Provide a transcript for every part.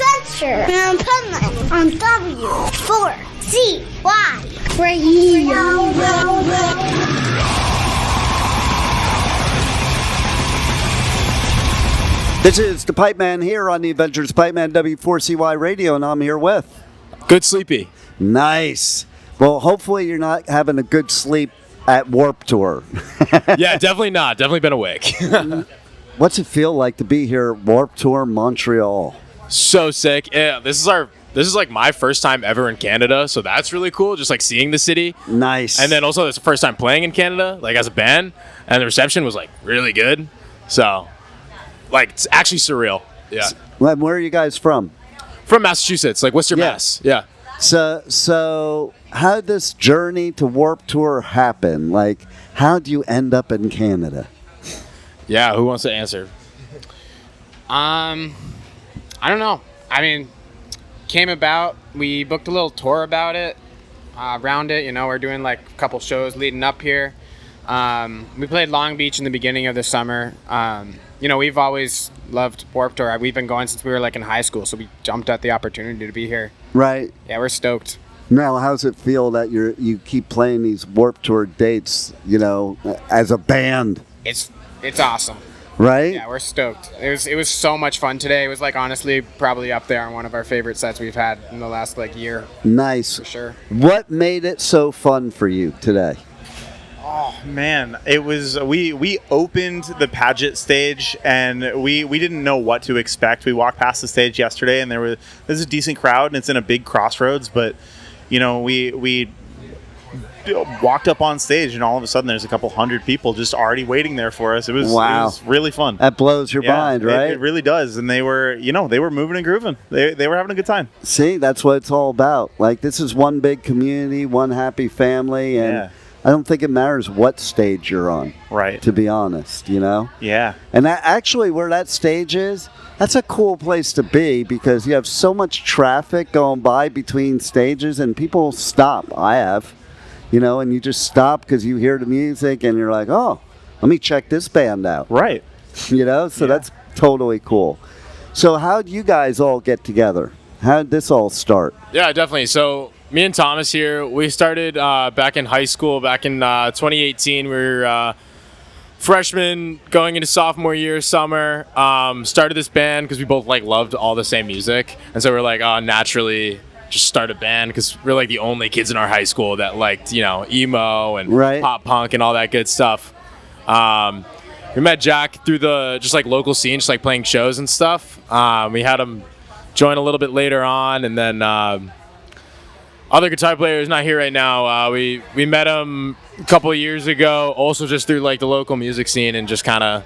adventure in Finland on W4CY Radio. This is the Pipe Man here on the Adventures Pipe Man W4CY Radio, and I'm here with Good Sleepy. Nice. Well, hopefully you're not having a good sleep at Warped Tour. Yeah, definitely not. Definitely been awake. What's it feel like to be here at Warped Tour Montreal? So sick. Yeah, this is like my first time ever in Canada, so that's really cool. Just like seeing the city. Nice. And then also it's the first time playing in Canada, like as a band, and the reception was like really good. So, like it's actually surreal. Yeah. Where are you guys from? From Massachusetts, like Worcester, Mass. Yeah. So how did this journey to Warped Tour happen? Like, how do you end up in Canada? Yeah, who wants to answer? I don't know. I mean, came about, we booked a little tour about it, around it, we're doing like a couple shows leading up here. We played Long Beach in the beginning of the summer. We've always loved Warped Tour. We've been going since we were like in high school, so we jumped at the opportunity to be here. Right. Yeah, we're stoked. Now, how's it feel that you keep playing these Warped Tour dates, as a band? It's awesome. Right? Yeah, we're stoked. It was so much fun today. It was like honestly probably up there on one of our favorite sets we've had in the last like year. Nice. For sure. What made it so fun for you today? Oh man, it was we opened the Paget stage and we didn't know what to expect. We walked past the stage yesterday and there's a decent crowd and it's in a big crossroads, but we walked up on stage and all of a sudden there's a couple hundred people just already waiting there for us. It was really fun. That blows your mind, right? It really does. And they were moving and grooving. They were having a good time. See, that's what it's all about. Like, this is one big community, one happy family, and I don't think it matters what stage you're on. Right. To be honest, Yeah. And actually where that stage is, that's a cool place to be because you have so much traffic going by between stages and people stop. I have. And you just stop because you hear the music and you're like, oh, let me check this band out. Right. So that's totally cool. So how do you guys all get together? How did this all start? Yeah, definitely. So me and Thomas here, we started back in high school, back in 2018. We were freshmen going into sophomore year, summer. Started this band because we both loved all the same music. And so we're like, naturally just start a band because we're like the only kids in our high school that liked, emo and pop punk and all that good stuff. We met Jack through the just local scene, just playing shows and stuff. We had him join a little bit later on, and then other guitar player is not here right now. We met him a couple of years ago, also just through the local music scene, and just kind of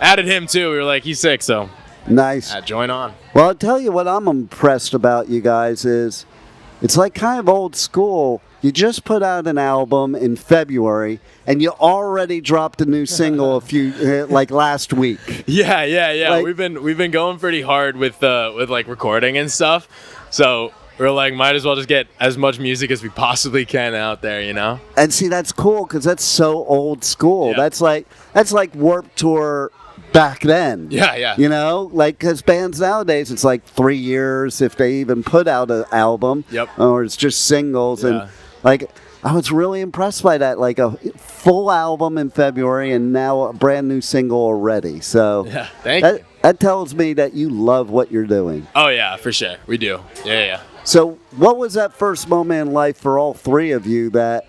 added him too. We were like, he's sick, so nice. Join on. Well, I'll tell you what I'm impressed about you guys is it's kind of old school. You just put out an album in February, and you already dropped a new single last week. Yeah. We've been going pretty hard with recording and stuff. So we're like, might as well just get as much music as we possibly can out there, And see, that's cool because that's so old school. Yeah. That's like Warped Tour back then. Yeah. Because bands nowadays, it's 3 years if they even put out an album. Yep. Or it's just singles. Yeah. And I was really impressed by that. A full album in February and now a brand new single already. So yeah, thank you. That tells me that you love what you're doing. Oh yeah, for sure. We do. Yeah. So what was that first moment in life for all three of you that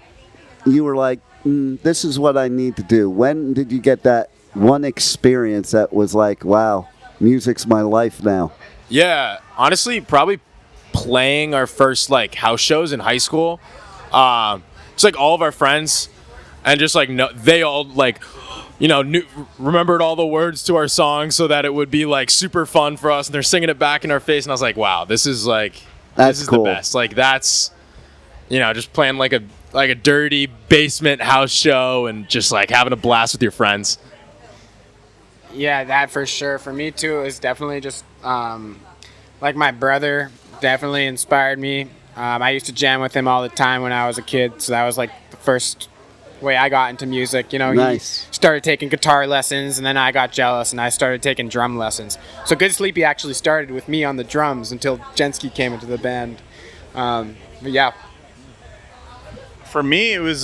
you were like, this is what I need to do? When did you get that one experience that was like, wow, music's my life now? Yeah, honestly, probably playing our first house shows in high school. Just all of our friends, and just they all remembered all the words to our songs so that it would be super fun for us, and they're singing it back in our face, and I was like, wow, this is this is cool. the best. That's just playing a dirty basement house show and just having a blast with your friends. Yeah, that for sure. For me too, is definitely just my brother definitely inspired me. I used to jam with him all the time when I was a kid, so that was the first way I got into music. You know, Nice. he started taking guitar lessons, and then I got jealous, and I started taking drum lessons. So Good Sleepy actually started with me on the drums until Jensky came into the band. But yeah. For me, it was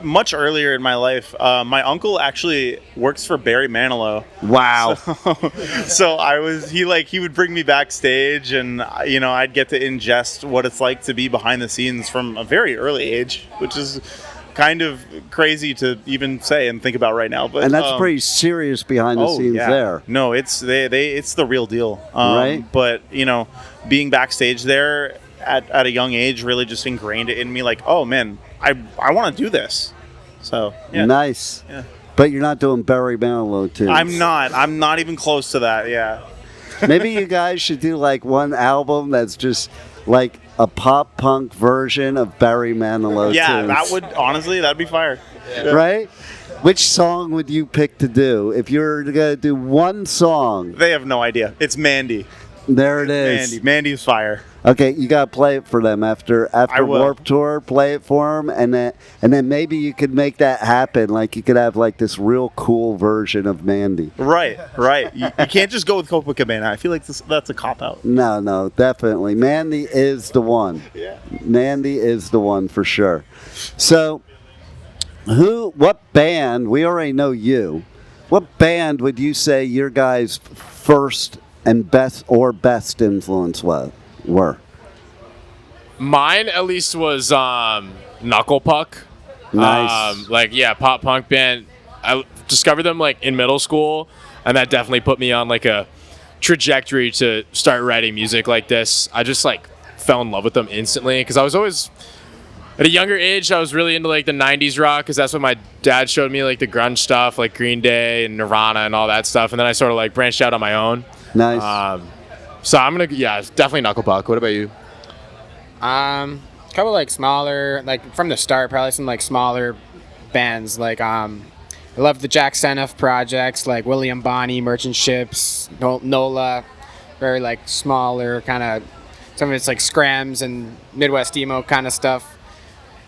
much earlier in my life. My uncle actually works for Barry Manilow. Wow. So he would bring me backstage, and I'd get to ingest what it's like to be behind the scenes from a very early age, which is kind of crazy to even say and think about right now. But And that's pretty serious behind the scenes there. No, it's it's the real deal. Right. But being backstage there at a young age really just ingrained it in me. Like, oh man, I want to do this. So yeah. Nice. Yeah. But you're not doing Barry Manilow tunes. I'm not even close to that. Yeah. Maybe you guys should do like one album that's just like a pop punk version of Barry Manilow tunes. that'd be fire. Yeah. Right? Which song would you pick to do? If you're going to do one song. They have no idea. It's Mandy. There it is. Mandy's fire. Okay, you got to play it for them after will. Warped Tour. Play it for them, and then maybe you could make that happen. Like you could have like this real cool version of Mandy. Right. You can't just go with Copacabana. I feel like that's a cop out. No, definitely. Mandy is the one. Yeah. Mandy is the one for sure. So, what band? We already know you. What band would you say your guys' first and best influence were? Mine, at least, was Knuckle Puck. Nice. Pop punk band. I discovered them like in middle school, and that definitely put me on like a trajectory to start writing music like this. I just like fell in love with them instantly because I was always at a younger age. I was really into like the '90s rock because that's what my dad showed me, like the grunge stuff, like Green Day and Nirvana and all that stuff. And then I sort of like branched out on my own. Nice. So I'm gonna, definitely Knuckle Puck. What about you? Couple like smaller, like from the start, probably some like smaller bands. Like I love the Jack Senoff projects, like William Bonney, Merchant Ships, Nola, very like smaller kind of. Some of it's like scrams and Midwest emo kind of stuff.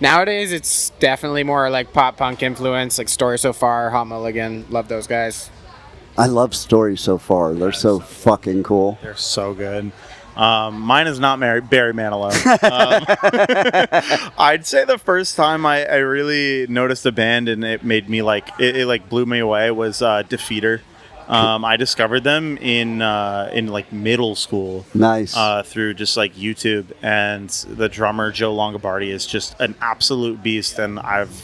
Nowadays, it's definitely more like pop punk influence, like Story So Far, Hot Mulligan. Love those guys. I love Story So Far. They're so fucking cool. They're so good. Mine is not Barry Manilow. I'd say the first time I really noticed a band and it made me like it like blew me away was Defeater. I discovered them in like middle school. Nice. Through just like YouTube, and the drummer Joe Longobardi is just an absolute beast, and I've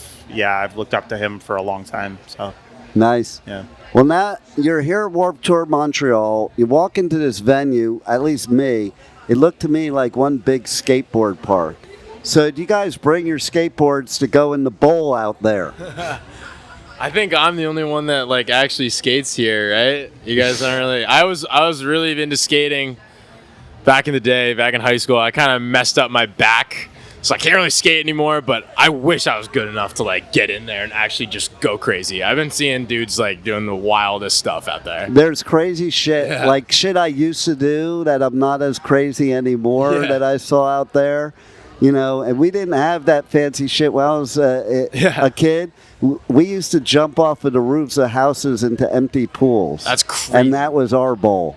looked up to him for a long time. So nice. Yeah. Well, now you're here at Warped Tour Montreal. You walk into this venue, at least me, it looked to me like one big skateboard park. So do you guys bring your skateboards to go in the bowl out there? I think I'm the only one that like actually skates here, right? You guys aren't really. I was really into skating back in the day, back in high school. I kind of messed up my back, so I can't really skate anymore. But I wish I was good enough to like get in there and actually just go crazy. I've been seeing dudes like doing the wildest stuff out there. There's crazy shit, like shit I used to do that I'm not as crazy anymore that I saw out there. You know, and we didn't have that fancy shit when I was a kid. We used to jump off of the roofs of houses into empty pools. That's crazy. And that was our bowl.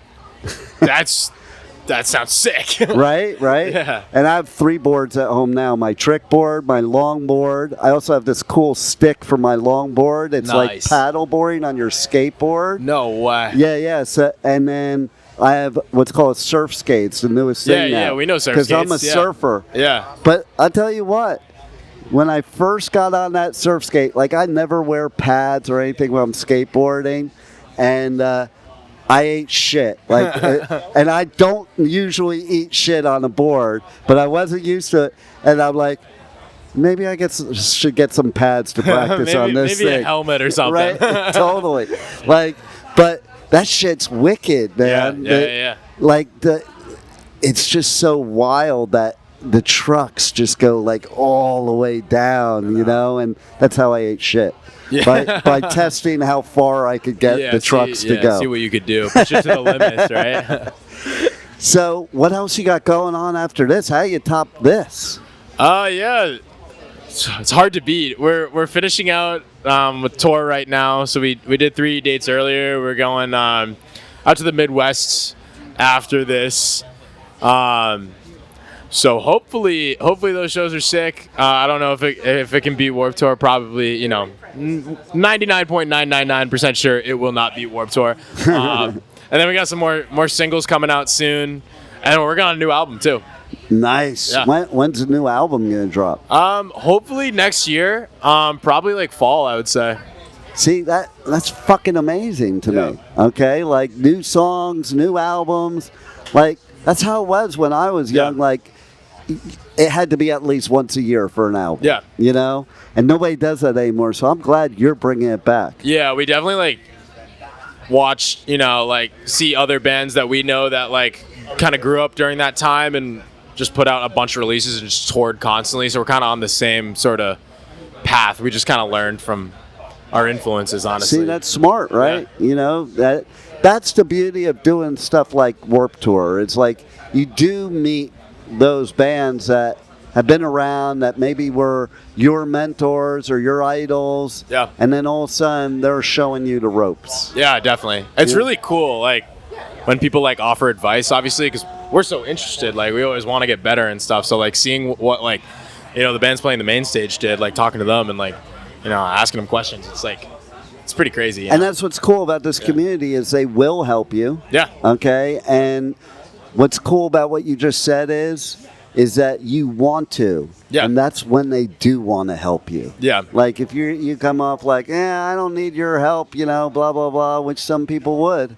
That sounds sick. Right? Yeah. And I have 3 boards at home now. My trick board, my long board. I also have this cool stick for my long board. It's like Nice. paddle boarding on your skateboard. No way. Yeah. So, and then I have what's called surf skates, the newest thing now. Yeah, we know surf because I'm a skates, yeah. surfer. Yeah. But I'll tell you what, when I first got on that surf skate, like I never wear pads or anything when I'm skateboarding, and I ate shit. Like, and I don't usually eat shit on a board, but I wasn't used to it, and I'm like, maybe I should get some pads to practice on this maybe thing. a helmet or something. Right? Totally. Like, but that shit's wicked, man. Yeah. Like it's just so wild that the trucks just go like all the way down, you know, and that's how I ate shit. Yeah. By testing how far I could get the trucks to go. See what you could do. Push it to the limits, right? So what else you got going on after this? How you top this? Yeah. it's hard to beat. We're finishing out with tour right now. So we did 3 dates earlier. We're going out to the Midwest after this. So hopefully those shows are sick. I don't know if it can beat Warped Tour. Probably, 99.999% sure it will not beat Warped Tour. And then we got some more singles coming out soon, and we're working on a new album too. Nice. Yeah. When's the new album gonna drop? Hopefully next year. Probably like fall, I would say. See, that's fucking amazing to me. Okay, like new songs, new albums, like that's how it was when I was young. Yeah. Like it had to be at least once a year for an album. Yeah. And nobody does that anymore. So I'm glad you're bringing it back. Yeah, we definitely watch, see other bands that we know that kind of grew up during that time and just put out a bunch of releases and just toured constantly. So we're kind of on the same sort of path. We just kind of learned from our influences, honestly. See, that's smart, right? Yeah. That's the beauty of doing stuff like Warped Tour. It's like you do meet those bands that have been around, that maybe were your mentors or your idols. Yeah. And then all of a sudden they're showing you the ropes. Yeah, definitely. It's really cool, when people offer advice, obviously, because we're so interested. We always want to get better and stuff. So seeing what the bands playing the main stage did, talking to them and asking them questions. It's pretty crazy. And that's what's cool about this community is they will help you. Yeah. Okay. And what's cool about what you just said is that you want to. Yeah. And that's when they do want to help you. Yeah. If you come off I don't need your help, blah, blah, blah, which some people would.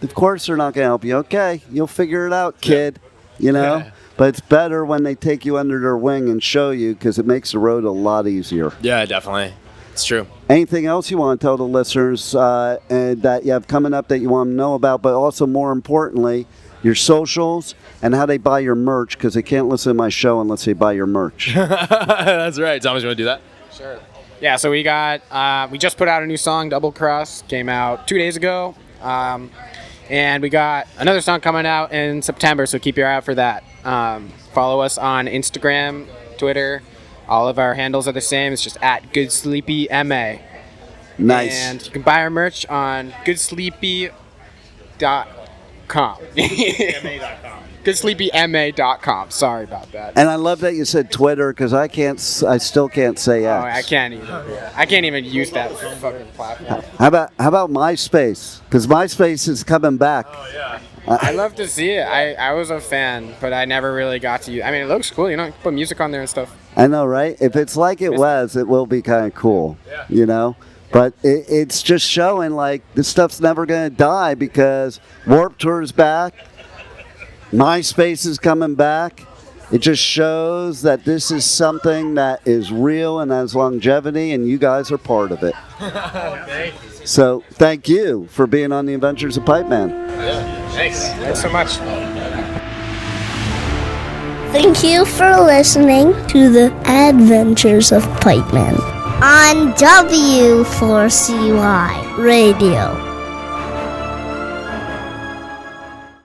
Of course they're not going to help you. Okay, you'll figure it out, kid. Yeah. But it's better when they take you under their wing and show you because it makes the road a lot easier. Yeah, definitely. It's true. Anything else you want to tell the listeners and that you have coming up that you want to know about, but also more importantly, your socials and how they buy your merch because they can't listen to my show unless they buy your merch. That's right. Thomas, you want to do that? Sure. Yeah, so we just put out a new song, Double Cross, came out 2 days ago. And we got another song coming out in September, so keep your eye out for that. Follow us on Instagram, Twitter. All of our handles are the same. It's just at GoodSleepyMA. Nice. And you can buy our merch on goodsleepy.com. GoodSleepyMA.com. Sorry about that. And I love that you said Twitter because I still can't say X. Oh, I can't either. I can't even use that fucking platform. How about MySpace? Because MySpace is coming back. Oh, yeah. I'd love to see it. I was a fan, but I never really got to use it. I mean, it looks cool. You know, put music on there and stuff. I know, right? If it's like it was, it will be kind of cool. Yeah. But it's just showing this stuff's never going to die because Warped Tour is back. MySpace is coming back. It just shows that this is something that is real and has longevity, and you guys are part of it. Thank you. So thank you for being on the Adventures of Pipe Man. Yeah. Thanks. Thanks so much. Thank you for listening to the Adventures of Pipe Man on W4CY Radio.